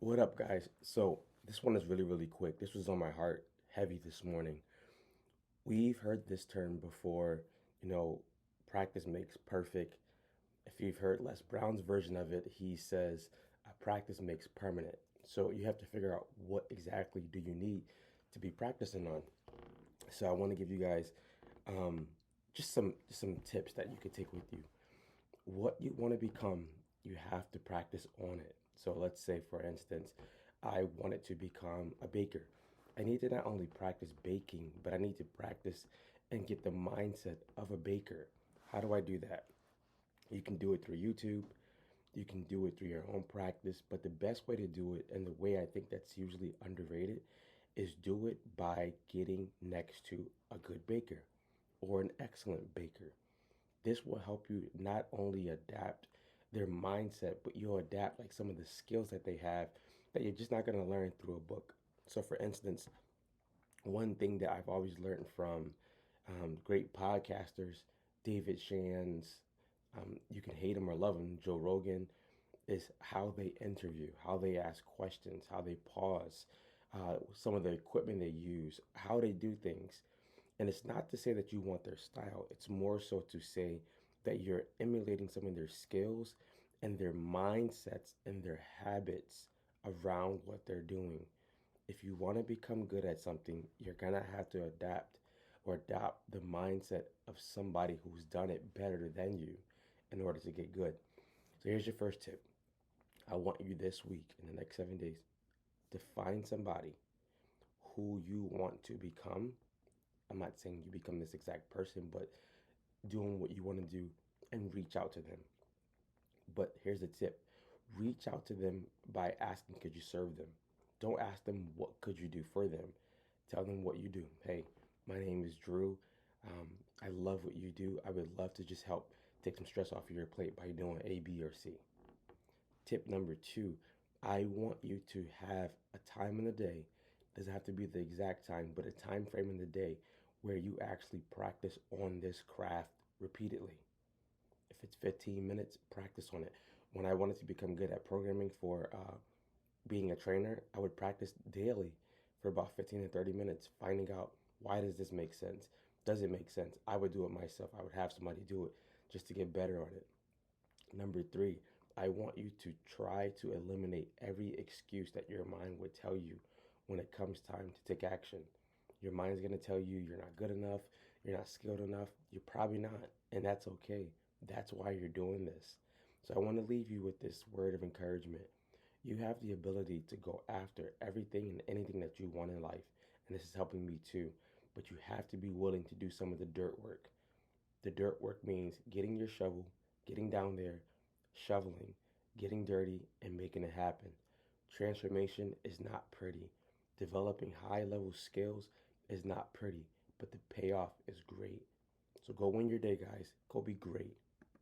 What up, guys? So, this one is really, really quick. This was on my heart heavy this morning. We've heard this term before, you know, practice makes perfect. If you've heard Les Brown's version of it, he says, practice makes permanent. So, you have to figure out what exactly do you need to be practicing on. So, I want to give you guys um, just some tips that you could take with you. What you want to become, you have to practice on it. So let's say, for instance, I wanted to become a baker. I need to not only practice baking, but I need to practice and get the mindset of a baker. How do I do that? You can do it through YouTube. You can do it through your own practice. But the best way to do it, and the way I think that's usually underrated, is do it by getting next to a good baker or an excellent baker. This will help you not only adapt their mindset, but you'll adapt like some of the skills that they have that you're just not going to learn through a book. So, for instance, one thing that I've always learned from great podcasters, David Shands, you can hate him or love him, Joe Rogan, is how they interview, how they ask questions, how they pause, some of the equipment they use, how they do things. And it's not to say that you want their style, it's more so to say that you're emulating some of their skills and their mindsets and their habits around what they're doing. If you want to become good at something, you're going to have to adapt or adopt the mindset of somebody who's done it better than you in order to get good. So here's your first tip. I want you this week, in the next 7 days, to find somebody who you want to become. I'm not saying you become this exact person, but doing what you want to do and reach out to them. But here's the tip. Reach out to them by asking, could you serve them? Don't ask them, what could you do for them? Tell them what you do. Hey, my name is Drew. I love what you do. I would love to just help take some stress off of your plate by doing A, B, or C. Tip number two, I want you to have a time in the day. It doesn't have to be the exact time, but a time frame in the day where you actually practice on this craft repeatedly. If it's 15 minutes, practice on it. When I wanted to become good at programming for being a trainer, I would practice daily for about 15 to 30 minutes, finding out, why does this make sense? Does it make sense? I would do it myself. I would have somebody do it just to get better on it. Number three, I want you to try to eliminate every excuse that your mind would tell you when it comes time to take action. Your mind's going to tell you you're not good enough, you're not skilled enough, you're probably not, and that's okay. That's why you're doing this. So I want to leave you with this word of encouragement. You have the ability to go after everything and anything that you want in life, and this is helping me too. But you have to be willing to do some of the dirt work. The dirt work means getting your shovel, getting down there, shoveling, getting dirty, and making it happen. Transformation is not pretty. Developing high level skills is not pretty, but the payoff is great. So go win your day, guys. Go be great.